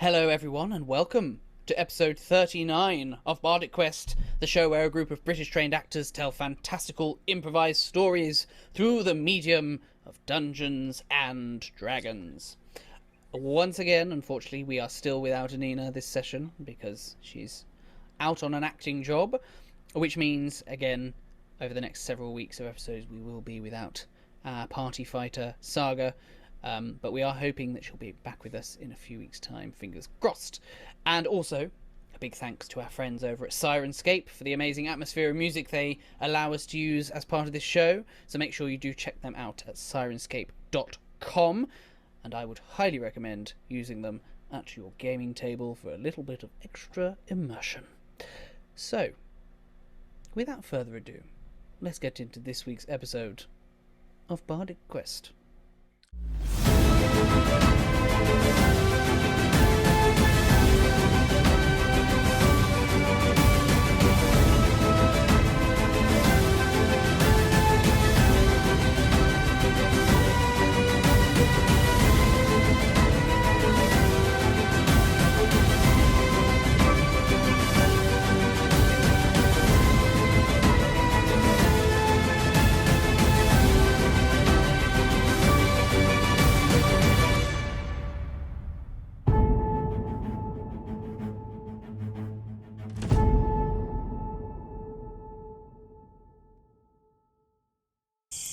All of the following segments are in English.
Hello everyone and welcome to episode 39 of Bardic Quest, the show where a group of British trained actors tell fantastical improvised stories through the medium of Dungeons and Dragons. Once again, unfortunately, we are still without Annina this session because she's out on an acting job, which means, again, over the next several weeks of episodes we will be without our party fighter, Saga. But we are hoping that she'll be back with us in a few weeks' time, fingers crossed. And also, a big thanks to our friends over at Syrinscape for the amazing atmosphere and music they allow us to use as part of this show. So make sure you do check them out at Syrinscape.com. And I would highly recommend using them at your gaming table for a little bit of extra immersion. So, without further ado, let's get into this week's episode of Bardic Quest.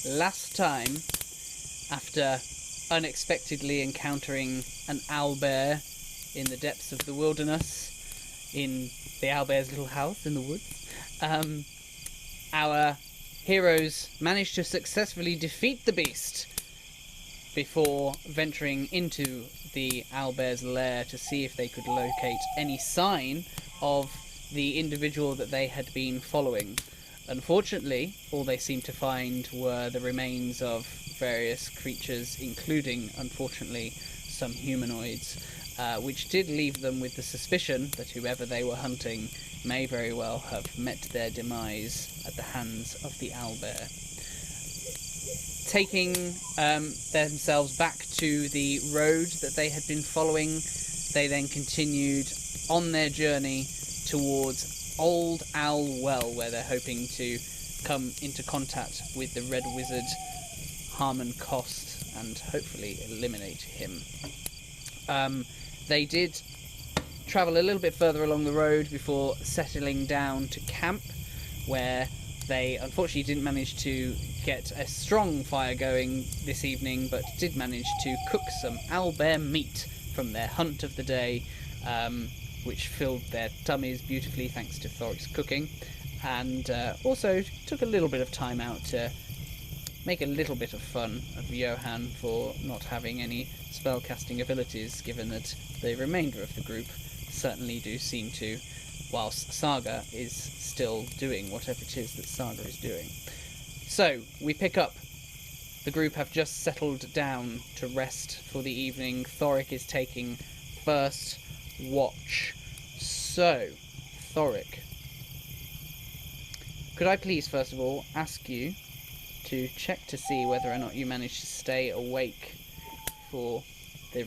Last time, after unexpectedly encountering an owlbear in the depths of the wilderness, in the owlbear's little house in the woods, our heroes managed to successfully defeat the beast before venturing into the owlbear's lair to see if they could locate any sign of the individual that they had been following. Unfortunately, all they seemed to find were the remains of various creatures, including, unfortunately, some humanoids, which did leave them with the suspicion that whoever they were hunting may very well have met their demise at the hands of the owlbear. Taking themselves back to the road that they had been following, they then continued on their journey towards Old Owl Well, where they're hoping to come into contact with the Red Wizard, Hamun Kost, and hopefully eliminate him. They did travel a little bit further along the road before settling down to camp, where they unfortunately didn't manage to get a strong fire going this evening, but did manage to cook some owlbear meat from their hunt of the day, which filled their tummies beautifully thanks to Thorik's cooking, and also took a little bit of time out to make a little bit of fun of Johann for not having any spellcasting abilities, given that the remainder of the group certainly do seem to, whilst Saga is still doing whatever it is that Saga is doing. So, we pick up. The group have just settled down to rest for the evening. Thorik is taking first watch. So, Thorik, could I please first of all ask you to check to see whether or not you managed to stay awake for the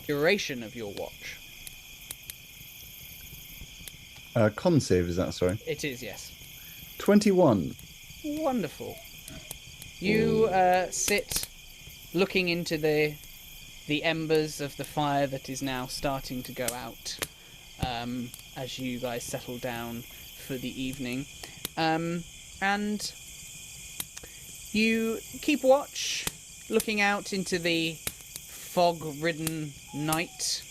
duration of your watch? Con save, is that, sorry? It is, yes. 21. Wonderful. You sit looking into the embers of the fire that is now starting to go out as you guys settle down for the evening. And you keep watch, looking out into the fog-ridden night,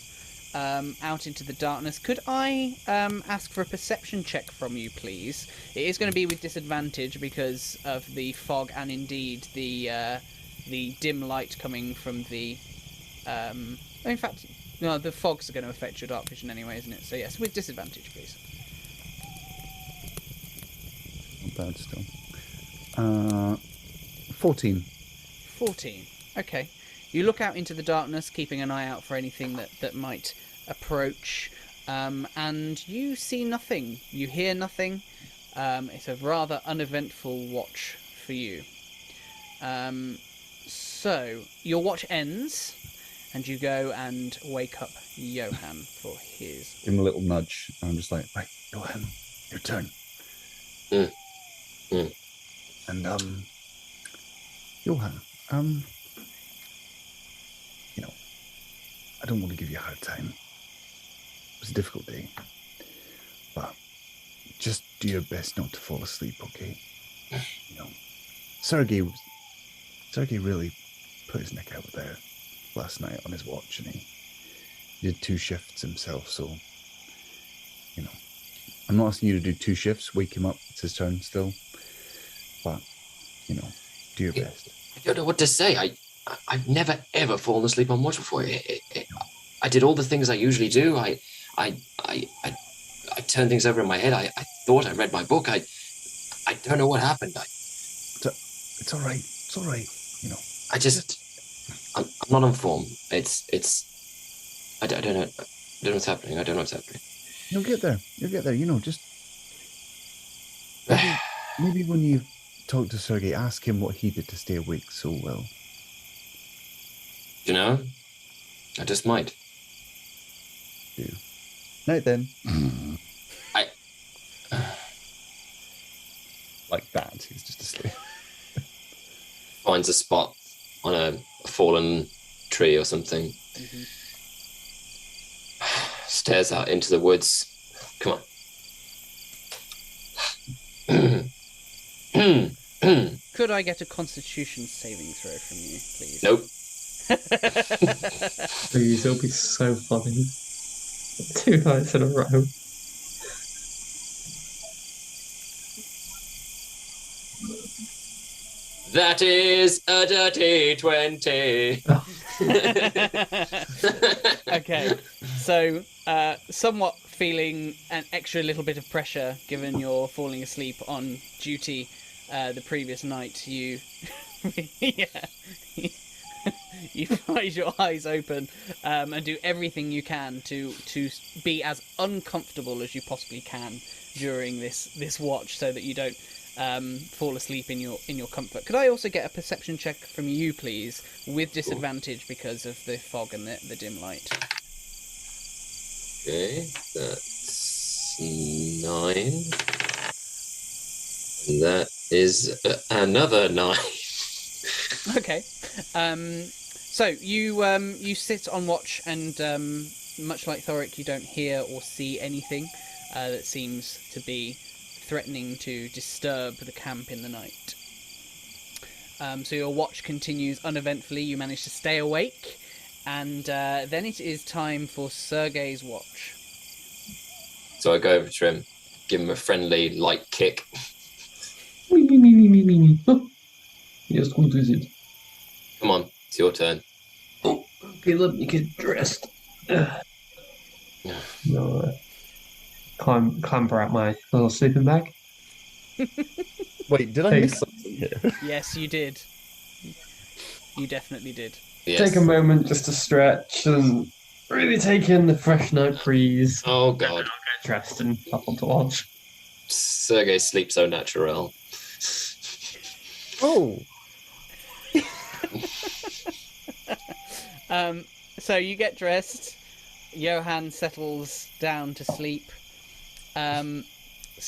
out into the darkness. Could I ask for a perception check from you, please? It is going to be with disadvantage because of the fog and indeed the dim light coming from the... in fact, no, the fogs are going to affect your dark vision anyway, isn't it? So yes, with disadvantage, please. Not bad still. 14. 14. Okay. You look out into the darkness, keeping an eye out for anything that might approach, and you see nothing. You hear nothing. It's a rather uneventful watch for you. So, your watch ends, and you go and wake up Johann for his... Give him a little nudge. And I'm just like, right, Johann, your turn. And, Johann, you know, I don't want to give you a hard time. It was a difficult day. But just do your best not to fall asleep, okay? You know, Sergei really put his neck out there last night on his watch, and he did 2 shifts himself, so, you know, I'm not asking you to do 2 shifts, wake him up, it's his turn still, but, you know, do your best. I don't know what to say. I've never ever fallen asleep on watch before. I did all the things I usually do. I turned things over in my head. I thought I read my book. I don't know what happened. It's all right. It's all right. You know. I'm not on form. I don't know. I don't know what's happening. I don't know what's happening. You'll get there. You'll get there. You know, just maybe when you talk to Sergei, ask him what he did to stay awake so well. You know, I just might. Do. Night then. Like that. He's just asleep. Finds a spot on a fallen tree or something. Mm-hmm. Stares out into the woods. Come on. Could I get a Constitution saving throw from you, please? Nope. Please, it'll be so funny. 2 nights in a row. That is a dirty 20. Okay, so somewhat feeling an extra little bit of pressure given you're falling asleep on duty the previous night, you you raise your eyes open and do everything you can to be as uncomfortable as you possibly can during this watch, so that you don't fall asleep in your comfort. Could I also get a perception check from you, please, with disadvantage because of the fog and the dim light? Okay, that's 9. And that is another 9. Okay. So you sit on watch, and much like Thorik, you don't hear or see anything that seems to be threatening to disturb the camp in the night. So your watch continues uneventfully. You manage to stay awake, and then it is time for Sergei's watch. So I go over to him, give him a friendly light kick. Me. Oh, yes, what is it? Come on, it's your turn. Oh, okay, let me get dressed. No, clamber out my little sleeping bag. Wait, did I miss something here? Yes, you did. You definitely did. Yes. Take a moment just to stretch and really take in the fresh night breeze. Oh, God. Get dressed and hop onto watch. Sergei sleeps so natural. Oh! So you get dressed. Johann settles down to sleep. Don't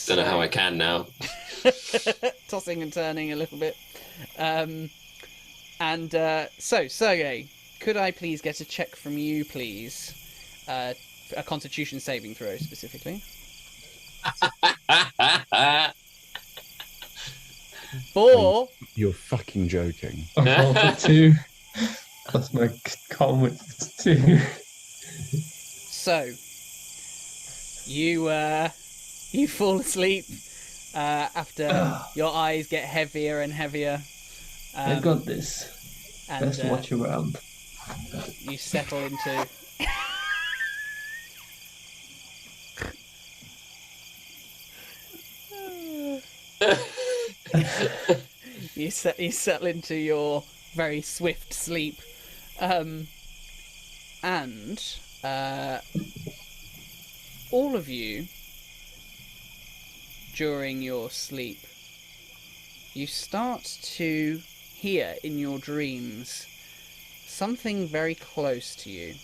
know how I can now. Tossing and turning a little bit. So, Sergei, could I please get a check from you, please? A Constitution saving throw, specifically. 4. You're fucking joking. I rolled a 2. Plus my con, which is 2. So, you fall asleep after your eyes get heavier and heavier. I got this. And Best watch around. you settle into... you settle into your very swift sleep, and all of you during your sleep, you start to hear in your dreams something very close to you.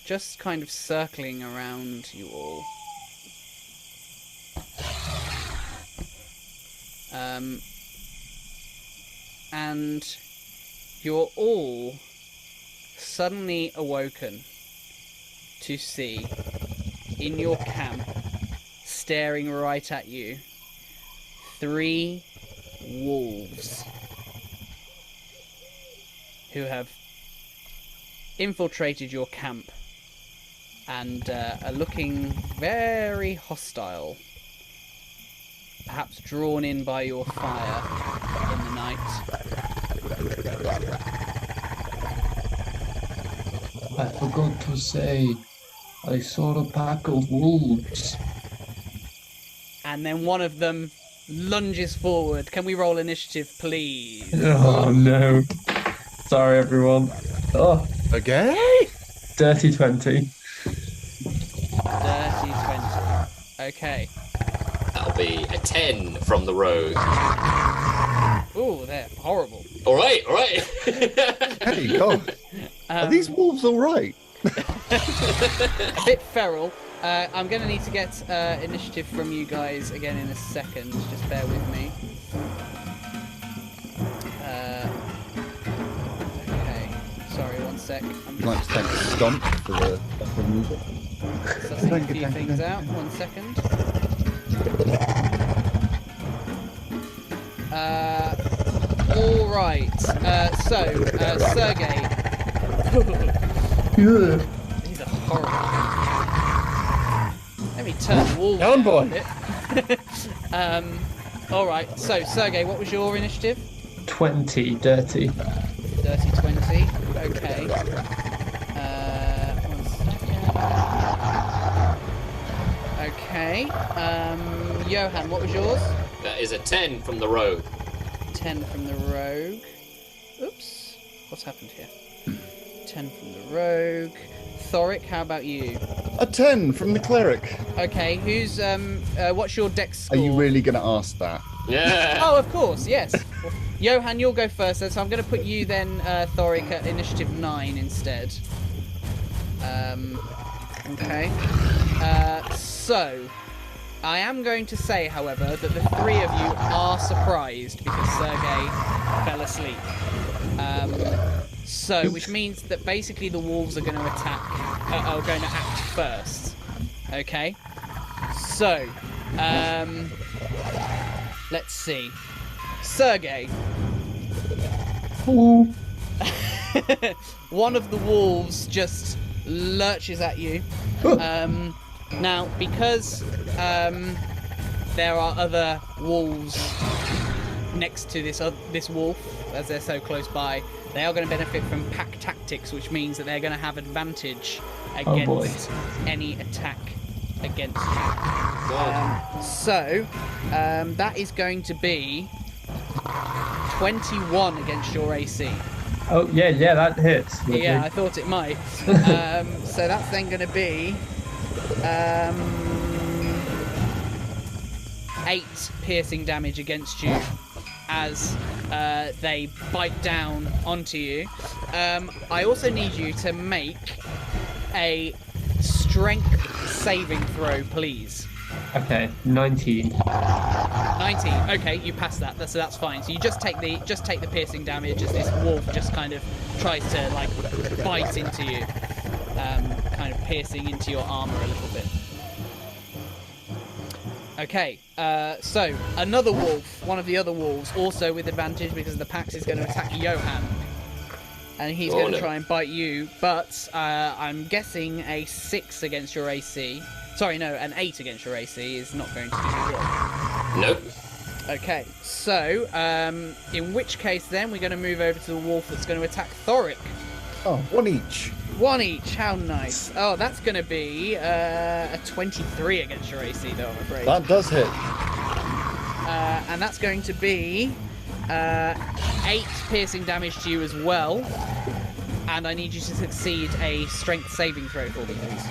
Just kind of circling around you all. And you're all suddenly awoken to see in your camp, staring right at you, 3 wolves who have infiltrated your camp and are looking very hostile, perhaps drawn in by your fire in the night. I forgot to say, I saw a pack of wolves. And then one of them lunges forward. Can we roll initiative, please? Oh no. Sorry, everyone. Oh, Okay. dirty 20. Dirty 20. Okay. That'll be a 10 from the rogue. Ooh, they're horrible. All right, all right. Hey, God. Are these wolves all right? A bit feral. I'm going to need to get initiative from you guys again in a second. Just bear with me. Okay. Sorry, one sec. I'm I'd like to thank Stomp for the music. sussing a few things out. 1 second. All right. Sergei. These are horrible. Let me turn the wall Down, boy. a bit. All right. So, Sergei, what was your initiative? 20, dirty. Dirty 20. Okay. 1 second. Okay. Johann, what was yours? That is a 10 from the rogue. 10 from the rogue. Oops. What's happened here? 10 from the rogue. Thorik, how about you? A 10 from the cleric. Okay, who's what's your dex Are score? you really going to ask that? Yeah. Oh, of course, yes. Johann, you'll go first then, so I'm going to put you then, Thorik, at initiative 9 instead. Okay. So, I am going to say, however, that the 3 of you are surprised because Sergei fell asleep. So, which means that basically the wolves are going to are going to act first. Okay? So, let's see. Sergei. Ooh. One of the wolves just lurches at you. Now, because there are other wolves next to this wolf, as they're so close by, they are going to benefit from pack tactics, which means that they're going to have advantage against any attack against you. So, that is going to be 21 against your AC. Oh, yeah, that hits. Yeah, I thought it might. So that's then going to be 8 piercing damage against you as they bite down onto you. I also need you to make a strength saving throw, please. Okay, 19. 19. Okay, you pass that. So that's fine. So you just take the piercing damage as this wolf just kind of tries to like bite into you, kind of piercing into your armor a little bit. Okay, so another wolf, one of the other wolves, also with advantage because the Pax is going to attack Johann. And he's going to try and bite you, but I'm guessing a 6 against your AC. Sorry, no, an 8 against your AC is not going to do the job. Nope. Okay, so, in which case then we're going to move over to the wolf that's going to attack Thorik. Oh, 1 each. 1 each, how nice. Oh, that's going to be a 23 against your AC, though, I'm afraid. That does hit. And that's going to be 8 piercing damage to you as well. And I need you to succeed a strength saving throw for me, please.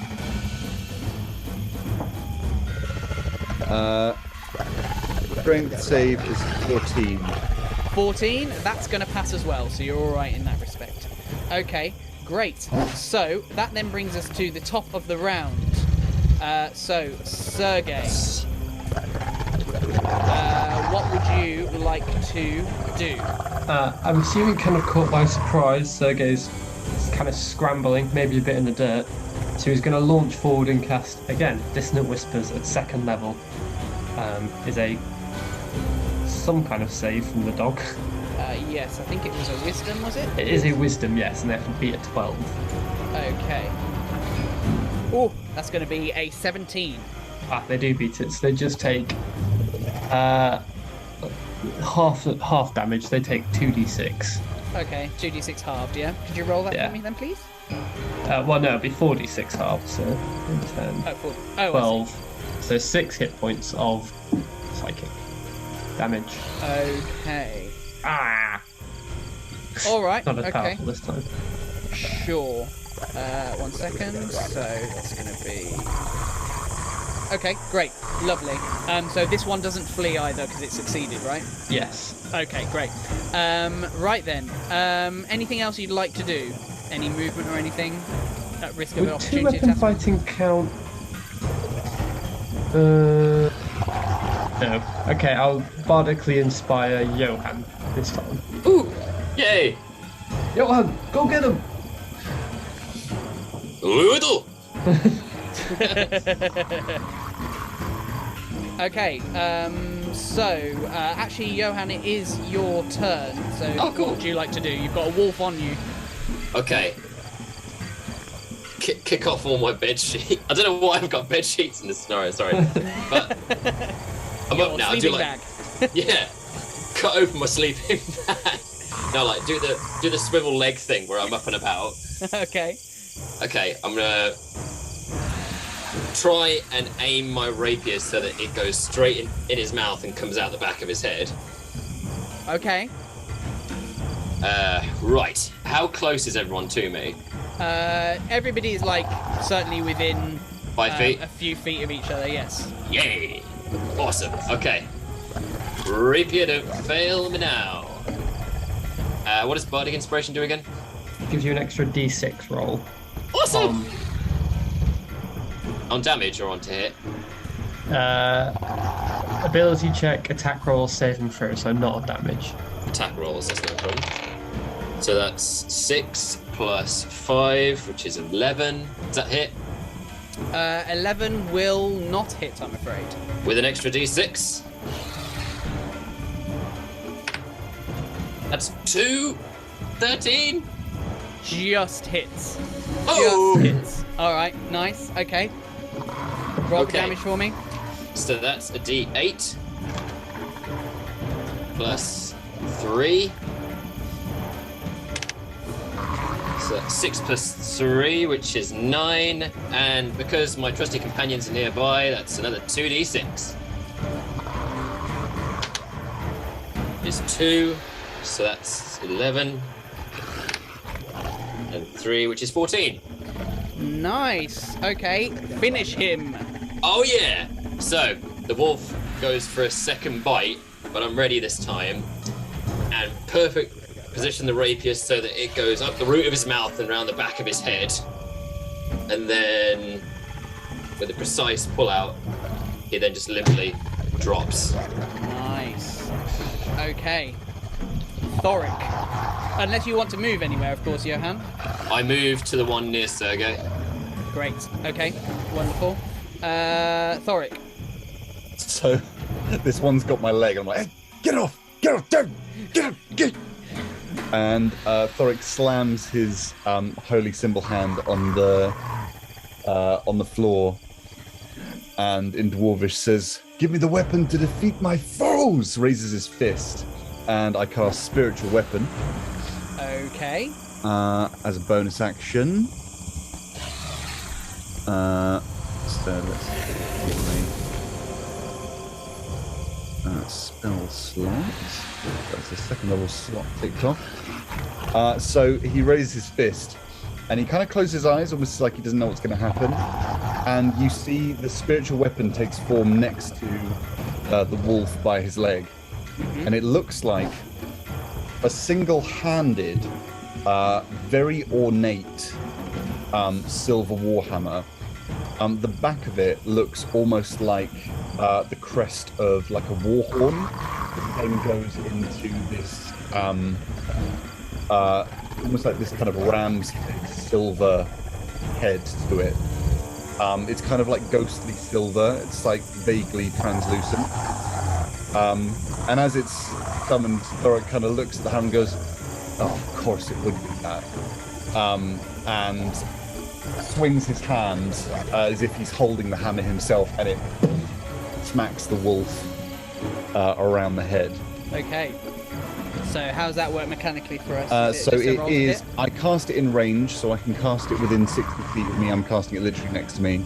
Strength save is 14. 14, that's going to pass as well, so you're all right in that respect. Okay, great. So that then brings us to the top of the round. So, Sergei, what would you like to do? I'm assuming kind of caught by surprise, Sergei's kind of scrambling, maybe a bit in the dirt. So he's going to launch forward and cast, again, Dissonant Whispers at 2nd level. Is some kind of save from the dog. Yes, I think it was a wisdom, was it? It is a wisdom, yes, and they have to beat a 12. Okay. Oh, that's going to be a 17. They do beat it, so they just take half damage. They take 2d6. Okay, 2d6 halved, yeah? Could you roll that for me then, please? Well, no, it'd be 4d6 halved, so 10, Oh, 40. Oh, 12. So 6 hit points of psychic damage. Okay. All right, Not as okay. powerful this time. Sure. 1 second. So it's going to be... Okay, great. Lovely. So this one doesn't flee either because it succeeded, right? Yes. Okay, great. Right then. Anything else you'd like to do? Any movement or anything? At risk of an Would opportunity 2-weapon attack? fighting count? No. Okay, I'll bardically inspire Johann this time. Ooh! Yay! Johann, go get him! Udo! Okay, so, actually, Johann, it is your turn. So, cool. What would you like to do? You've got a wolf on you. Okay. Kick off all my bed sheets. I don't know why I've got bed sheets in this scenario, sorry. But I'm Your up now. sleeping bag. Yeah. Cut open my sleeping bag. No, like do the swivel leg thing where I'm up and about. Okay. Okay, I'm gonna try and aim my rapier so that it goes straight in his mouth and comes out the back of his head. Okay. Right. How close is everyone to me? Everybody is like certainly within 5 feet? a few feet of each other. Yes. Yay! Awesome. Okay. Rapier, don't fail me now. What does Bardic Inspiration do again? Gives you an extra d6 roll. Awesome! On damage or on to hit? Ability check, attack roll, save and throw, so not on damage. Attack rolls, that's no problem. So that's 6 plus 5, which is 11. Does that hit? 11 will not hit, I'm afraid. With an extra d6. That's 2. 13. Just hits. Oh! Just hits. All right, nice. Okay. Roll the Okay. damage for me. So that's a d8. Plus 3. So that's 6 plus 3, which is 9. And because my trusty companions are nearby, that's another 2d6. Is 2. So that's 11. And 3, which is 14. Nice. Okay, finish him. Oh yeah! So, the wolf goes for a second bite, but I'm ready this time. And perfect position the rapier so that it goes up the root of his mouth and around the back of his head. And then, with a precise pull out, he then just limply drops. Nice. Okay. Thorik. Unless you want to move anywhere, of course, Johann. I move to the one near Sergei. Great. Okay. Wonderful. Thorik. So this one's got my leg. I'm like, hey, get off! Get off! Get off! Get! And Thorik slams his holy symbol hand on the floor, and in Dwarvish says, "Give me the weapon to defeat my foes!" Raises his fist, and I cast Spiritual Weapon. Okay. As a bonus action. So let's get my spell slots. That's a second level slot ticked off. So he raises his fist and he kind of closes his eyes, almost like he doesn't know what's going to happen. And you see the spiritual weapon takes form next to the wolf by his leg. Mm-hmm. And it looks like a single-handed, very ornate silver warhammer. The back of it looks almost like the crest of like a war horn. It then goes into this almost like this kind of ram's head, silver head to it. It's kind of like ghostly silver. It's like vaguely translucent. And as it's summoned, Thorik kind of looks at the hammer and goes, "Oh, of course it would be that." And swings his hand as if he's holding the hammer himself, and it smacks the wolf around the head. Okay. So how does that work mechanically for us? So it is. I cast it in range, so I can cast it within 60 feet of me. I'm casting it literally next to me.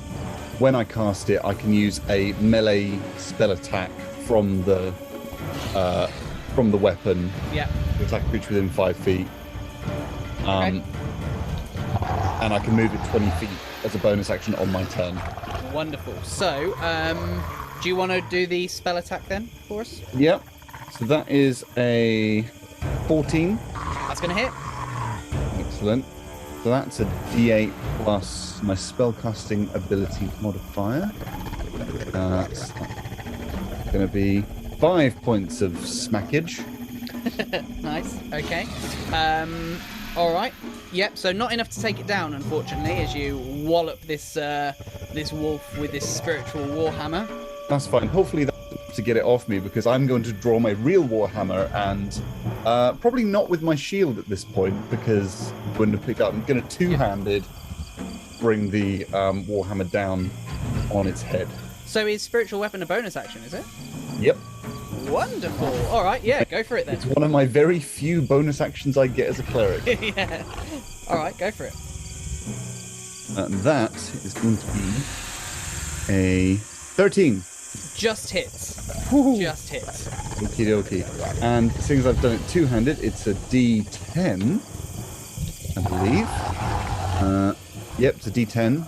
When I cast it, I can use a melee spell attack from the weapon. Yeah. To attack a creature within 5 feet. Okay. And I can move it 20 feet as a bonus action on my turn. Wonderful. So, do you want to do the spell attack then for us? Yep. So that is a 14. That's going to hit. Excellent. So that's a D8 plus my spellcasting ability modifier. That's going to be 5 points of smackage. Nice. Okay. All right. Yep. So not enough to take it down, unfortunately, as you wallop this this wolf with this spiritual warhammer. That's fine. Hopefully that's to get it off me, because I'm going to draw my real warhammer and probably not with my shield at this point, because I'm going to pick up. I'm going to two-handed bring the warhammer down on its head. So is spiritual weapon a bonus action? Is it? Yep. Wonderful. All right. Yeah. Go for it then. It's one of my very few bonus actions I get as a cleric. Yeah. All right. Go for it. And that is going to be a 13. Just hits. Woo-hoo. Just hits. Okie dokie. And seeing as I've done it two-handed, it's a D10, I believe. Yep, it's a D10.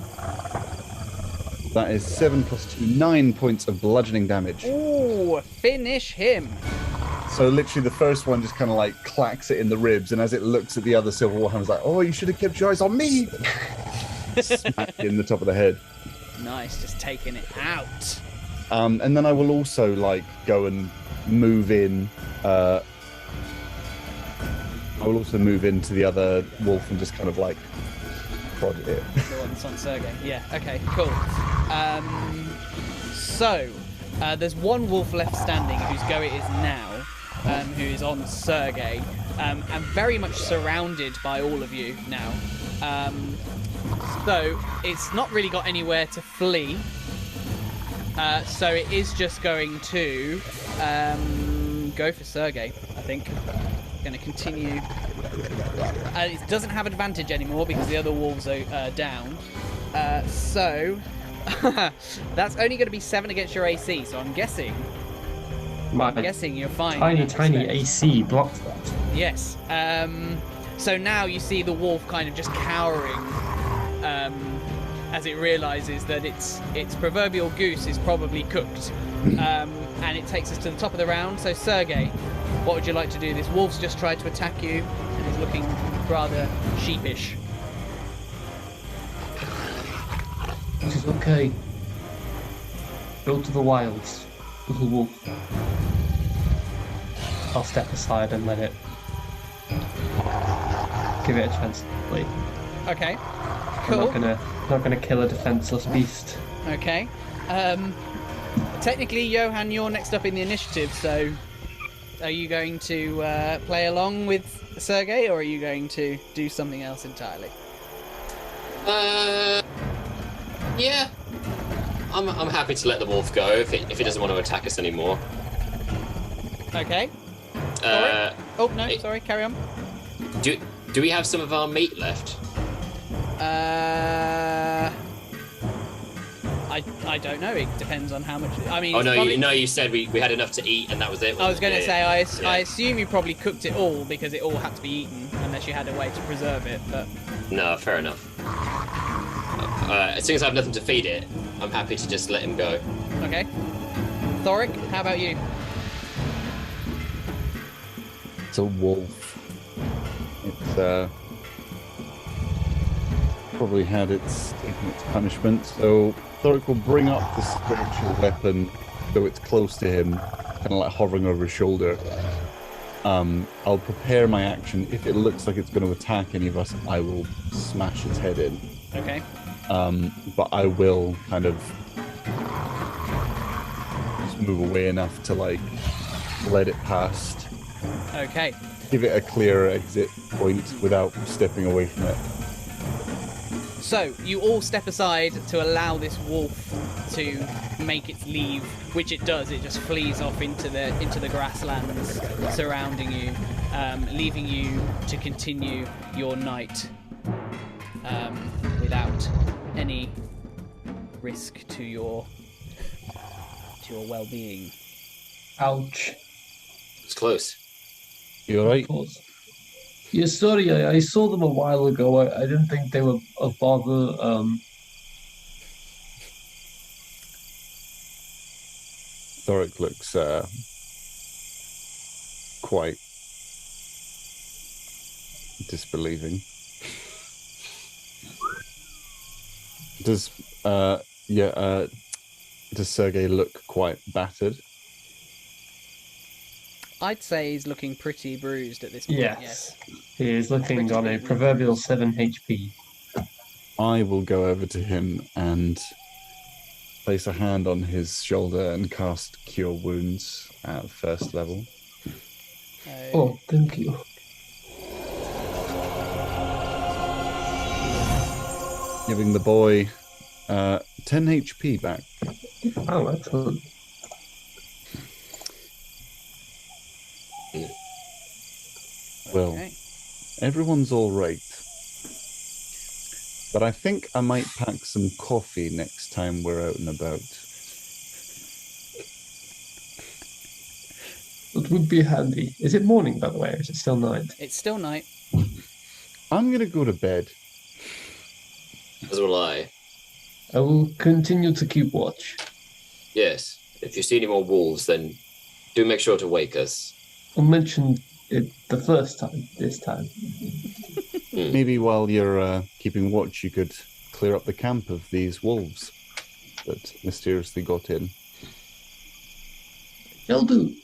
That is 7 plus 2, 9 points of bludgeoning damage. Ooh, finish him. So literally the first one just kind of like clacks it in the ribs, and as it looks at the other silver warhammer, it's like, "Oh, you should have kept your eyes on me!" Smack it in the top of the head. Nice, just taking it out. And then I will also like go and move in. I will also move into the other wolf and just kind of like prod it. The one that's on Sergei. Yeah. Okay. Cool. So there's one wolf left standing whose go it is now, who is on Sergei, and very much surrounded by all of you now. So it's not really got anywhere to flee. So it is just going to go for Sergei, I think. Going to continue. It doesn't have advantage anymore because the other wolves are down. So that's only going to be 7 against your AC. So I'm guessing you're fine. Tiny AC blocks that. Yes. So now you see the wolf kind of just cowering. As it realises that its proverbial goose is probably cooked. And it takes us to the top of the round. So, Sergei, what would you like to do? This wolf's just tried to attack you and is looking rather sheepish. It is okay. Go to the wilds, little wolf. I'll step aside and let it... give it a chance to flee. Okay. Cool. I'm not gonna kill a defenseless beast. Okay. Technically, Johann, you're next up in the initiative, so are you going to play along with Sergei, or are you going to do something else entirely? Yeah. I'm happy to let the wolf go if it doesn't want to attack us anymore. Okay. Sorry, carry on. Do we have some of our meat left? I don't know. It depends on how much. I mean. Oh no! You said we had enough to eat and that was it. I was going to say I Yeah. assume you probably cooked it all because it all had to be eaten unless you had a way to preserve it. But No, fair enough. As soon as I have nothing to feed it, I'm happy to just let him go. okay. Thorik, how about you? It's a wolf. probably had taken its punishment. So Thorik will bring up the spiritual weapon so it's close to him, kind of like hovering over his shoulder. I'll prepare my action. If it looks like it's going to attack any of us, I will smash its head in. Okay. But I will kind of just move away enough to like let it past. Okay. Give it a clear exit point without stepping away from it. So you all step aside to allow this wolf to make its leave, which it does. It just flees off into the grasslands surrounding you, leaving you to continue your night without any risk to your well-being. Ouch. It's close. You alright? Yeah, sorry, I saw them a while ago. I didn't think they were a bother. Thorik looks quite disbelieving. Does Sergei look quite battered? I'd say he's looking pretty bruised at this point. Yes. He is looking on a proverbial 7 HP. I will go over to him and place a hand on his shoulder and cast Cure Wounds at first level. Oh, thank you. Giving the boy 10 HP back. Oh, excellent. Well, everyone's all right. But I think I might pack some coffee next time we're out and about. It would be handy. Is it morning, by the way, or is it still night? It's still night. I'm going to go to bed. As will I. I will continue to keep watch. Yes. If you see any more wolves, then do make sure to wake us. I'll mention it the first time, this time. Maybe while you're keeping watch, you could clear up the camp of these wolves that mysteriously got in. Shall do.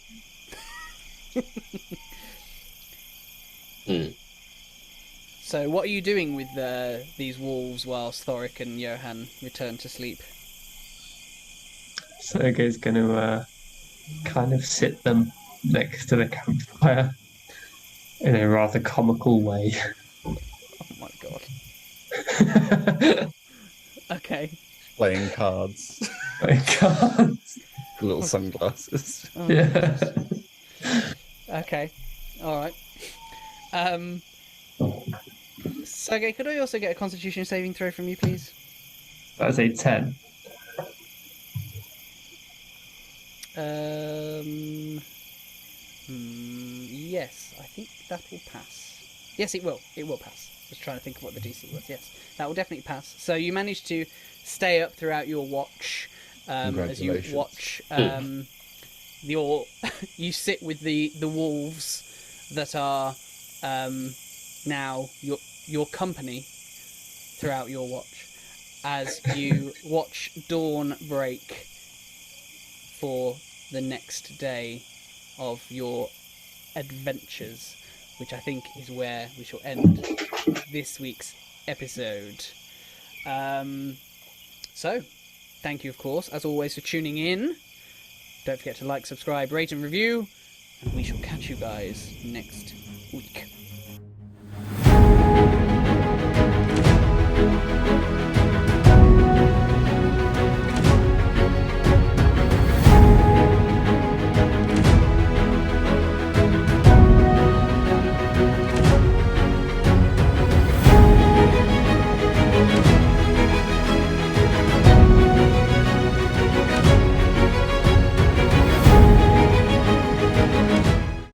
So what are you doing with these wolves whilst Thorik and Johann return to sleep? Sergei's going to kind of sit them next to the campfire in a rather comical way. Oh my god. Okay. Playing cards. Playing cards. Little sunglasses. Oh, Yeah. Okay. Alright. Sergei, could I also get a constitution saving throw from you, please? That's a 10. Yes, I think that will pass. Yes, it will. It will pass. Just trying to think of what the DC was. Yes, that will definitely pass. So you managed to stay up throughout your watch. As you watch, you sit with the wolves that are now your company throughout your watch, as you watch dawn break for the next day of your adventures, which I think is where we shall end this week's episode. So, thank you, of course, as always, for tuning in. Don't forget to like, subscribe, rate and review, and we shall catch you guys next week.